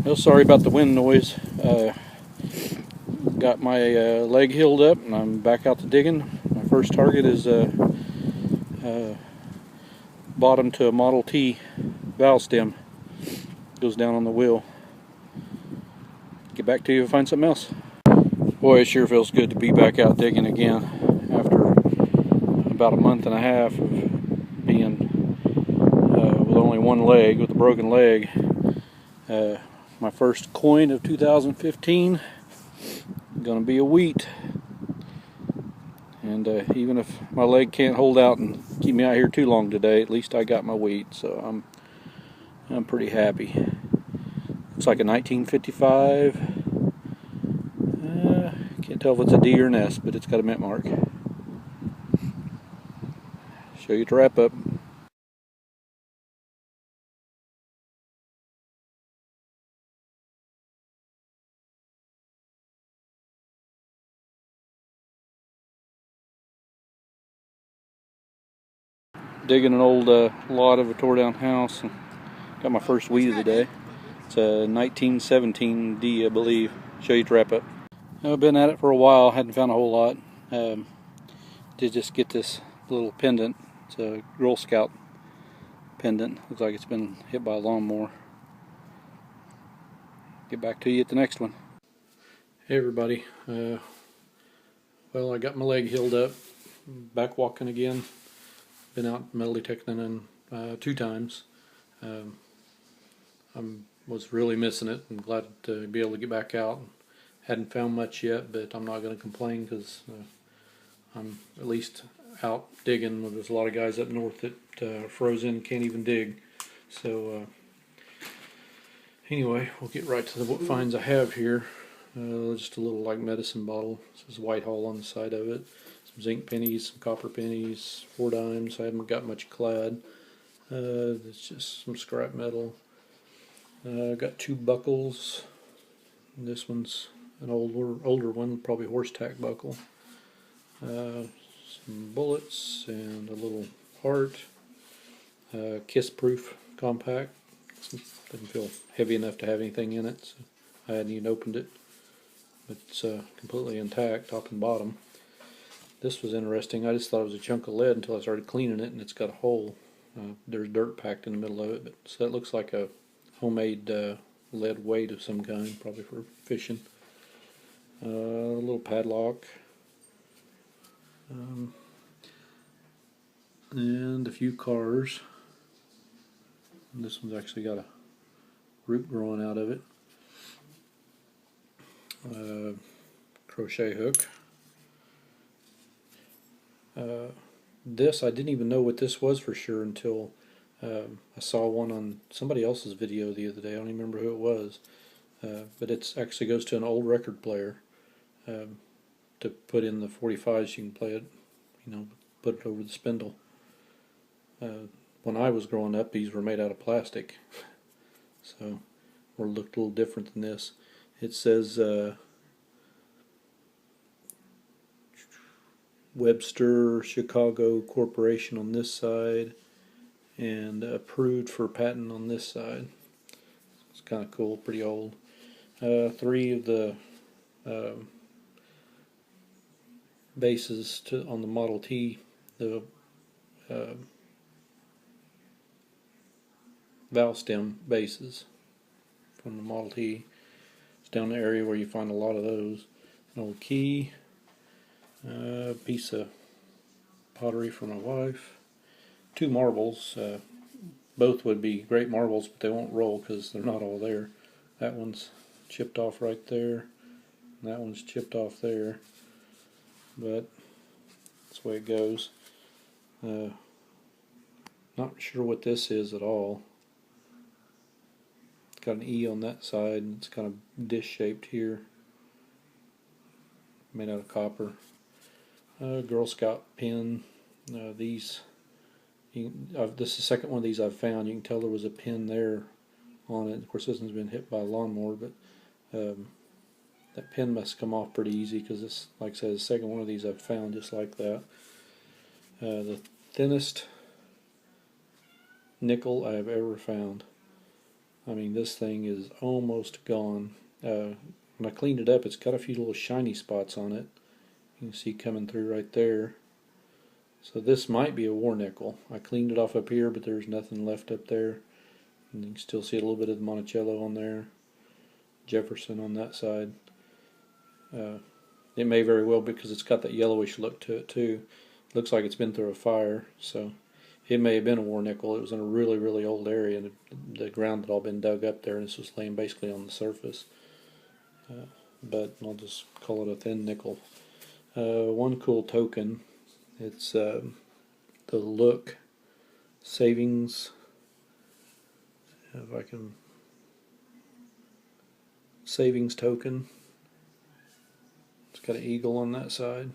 Well, sorry about the wind noise. Got my leg healed up and I'm back out to digging. My first target is bottom to a Model T valve stem. Goes down on the wheel. Get back to you and find something else. Boy, it sure feels good to be back out digging again after about a month and a half of being with only one leg, with a broken leg. My first coin of 2015 gonna be a wheat, and even if my leg can't hold out and keep me out here too long today, at least I got my wheat, so I'm pretty happy. Looks like a 1955. Can't tell if it's a D or an S, but it's got a mint mark. Show you to wrap up. Digging an old lot of a tore down house. Got my first wheat of the day. It's a 1917 D, I believe. Show you to wrap up. I've been at it for a while. Hadn't found a whole lot. Did just get this little pendant. It's a Girl Scout pendant. Looks like it's been hit by a lawnmower. Get back to you at the next one. Hey everybody. Well, I got my leg healed up. Back walking again. Been out metal detecting 2 times. I was really missing it. I'm glad to be able to get back out. Hadn't found much yet, but I'm not going to complain because I'm at least out digging. There's a lot of guys up north that are frozen, can't even dig. So anyway, we'll get right to what finds I have here. Just a little like medicine bottle. This is Whitehall on the side of it. Some zinc pennies, some copper pennies, 4 dimes. I haven't got much clad. It's just some scrap metal. Got 2 buckles. This one's an older one, probably horse tack buckle. Some bullets and a little heart. Kiss proof compact. Doesn't feel heavy enough to have anything in it, so I hadn't even opened it. But it's completely intact, top and bottom. This was interesting. I just thought it was a chunk of lead until I started cleaning it, and it's got a hole. There's dirt packed in the middle of it, so that looks like a homemade lead weight of some kind, probably for fishing. A little padlock, and a few cars. And this one's actually got a root growing out of it. Crochet hook. This, I didn't even know what this was for sure until I saw one on somebody else's video the other day. I don't even remember who it was, but it actually goes to an old record player to put in the 45s. You can play it, put it over the spindle. When I was growing up, these were made out of plastic, so or looked a little different than this. It says Webster Chicago Corporation on this side, and approved for patent on this side. It's kind of cool, pretty old. 3 of the bases on the Model T, the valve stem bases from the Model T. It's down the area where you find a lot of those. An old key, piece of pottery for my wife, 2 marbles. Both would be great marbles, but they won't roll because they're not all there. That one's chipped off right there, and that one's chipped off there, but that's the way it goes. Not sure what this is at all. It's got an E on that side, and it's kind of dish shaped here, made out of copper. Girl Scout pin. These, this is the second one of these I've found. You can tell there was a pin there on it. Of course, this one's been hit by a lawnmower, but that pin must come off pretty easy because this, like I said, the second one of these I've found just like that. The thinnest nickel I have ever found. I mean, this thing is almost gone. When I cleaned it up, it's got a few little shiny spots on it. You can see coming through right there. So this might be a war nickel. I cleaned it off up here, but there's nothing left up there. And you can still see a little bit of the Monticello on there. Jefferson on that side. It may very well, because it's got that yellowish look to it too. It looks like it's been through a fire, so it may have been a war nickel. It was in a really, really old area, and the ground had all been dug up there, and this was laying basically on the surface. But I'll just call it a thin nickel. One cool token, it's the Look Savings, if I can, savings token. It's got an eagle on that side.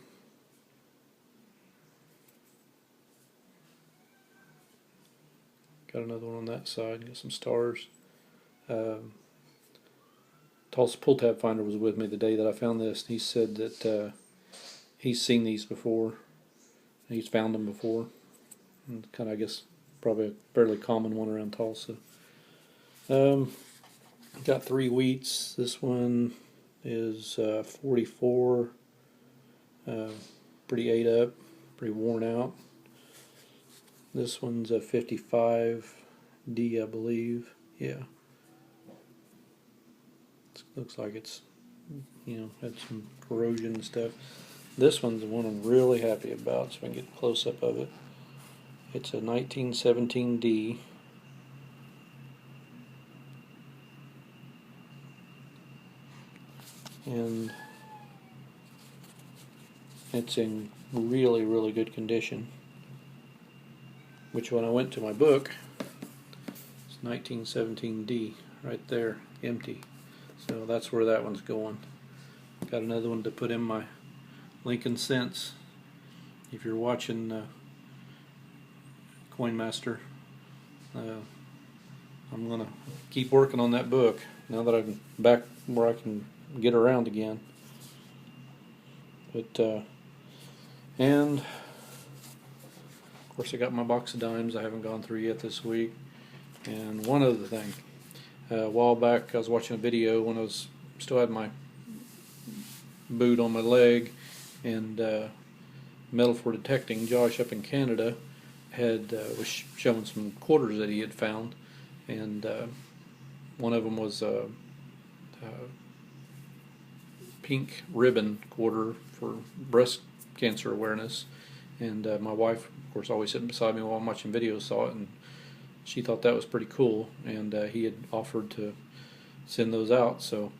Got another one on that side. Got some stars. Tulsa Pull Tab Finder was with me the day that I found this. He said that he's seen these before. He's found them before. And kind of, I guess, probably a fairly common one around Tulsa. Got 3 wheats. This one is 44. Pretty ate up, pretty worn out. This one's a 55D, I believe. Yeah. Looks like it's, had some corrosion and stuff. This one's the one I'm really happy about, so I can get a close-up of it. It's a 1917D. And it's in really, really good condition. Which, when I went to my book, it's 1917D right there, empty. So that's where that one's going. Got another one to put in my Lincoln Cents. If you're watching Coinmaster, I'm gonna keep working on that book now that I'm back where I can get around again. But and of course I got my box of dimes I haven't gone through yet this week. And one other thing, a while back I was watching a video when I was still had my boot on my leg, and Metal for Detecting Josh up in Canada was showing some quarters that he had found, and one of them was a pink ribbon quarter for breast cancer awareness. And my wife, of course, always sitting beside me while I'm watching videos, saw it, and she thought that was pretty cool, and he had offered to send those out. So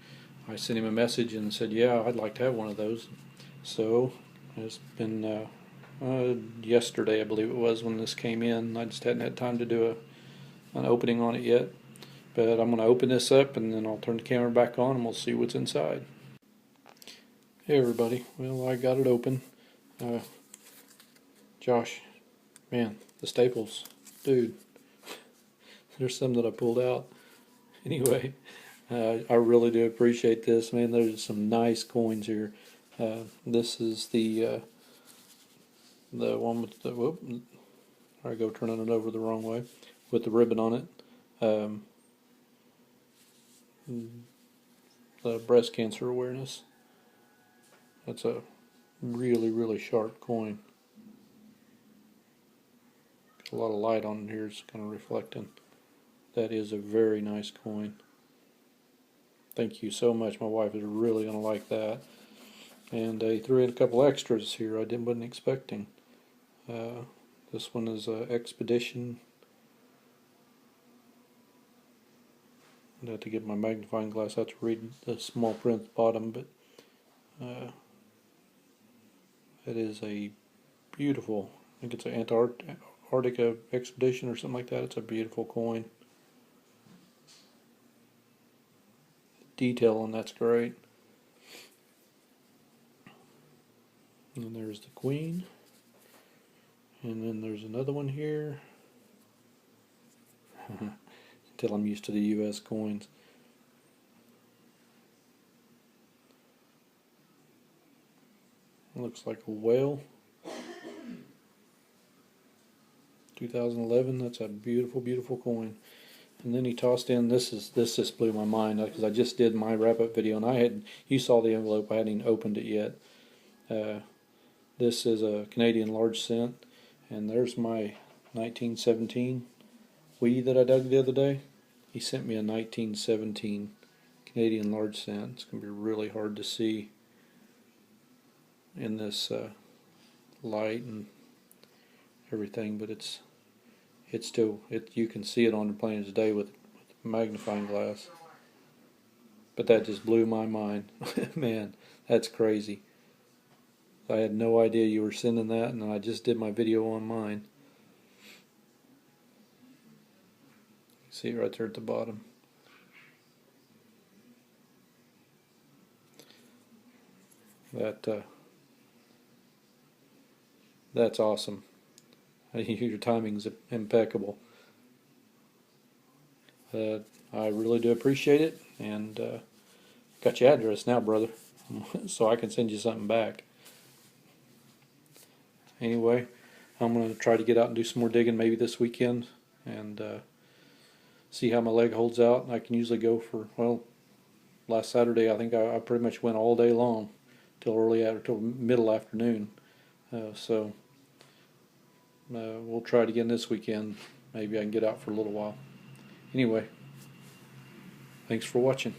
I sent him a message and said, yeah, I'd like to have one of those. So it's been yesterday, I believe it was, when this came in. I just hadn't had time to do an opening on it yet, but I'm going to open this up and then I'll turn the camera back on and we'll see what's inside. Hey everybody, well, I got it open. Josh, man, the staples, dude, there's some that I pulled out. Anyway, I really do appreciate this, man. There's some nice coins here. This is the one with the, whoop, I go turning it over the wrong way, with the ribbon on it. The breast cancer awareness. That's a really, really sharp coin. Got a lot of light on it here, it's kind of reflecting. That is a very nice coin. Thank you so much. My wife is really going to like that. And he threw in a couple extras here I wasn't expecting. This one is Expedition. I'd have to get my magnifying glass out to read the small print at the bottom, but it is a beautiful, I think it's an Antarctica expedition or something like that. It's a beautiful coin. Detail on that's great. And there's the Queen. And then there's another one here. Until I'm used to the US coins. It looks like a whale. 2011, that's a beautiful, beautiful coin. And then he tossed in, this just blew my mind because I just did my wrap-up video and you saw the envelope, I hadn't even opened it yet. This is a Canadian large cent, and there's my 1917 Wii that I dug the other day. He sent me a 1917 Canadian large cent. It's going to be really hard to see in this light and everything, but it's still, you can see it on the plain as day with a magnifying glass. But that just blew my mind. Man, that's crazy. I had no idea you were sending that, and I just did my video on mine. See it right there at the bottom. That's awesome. Your timing's impeccable. I really do appreciate it, and got your address now, brother, so I can send you something back. Anyway, I'm going to try to get out and do some more digging maybe this weekend, and see how my leg holds out. I can usually go for, well, last Saturday I think I pretty much went all day long till middle afternoon. So we'll try it again this weekend. Maybe I can get out for a little while. Anyway, thanks for watching.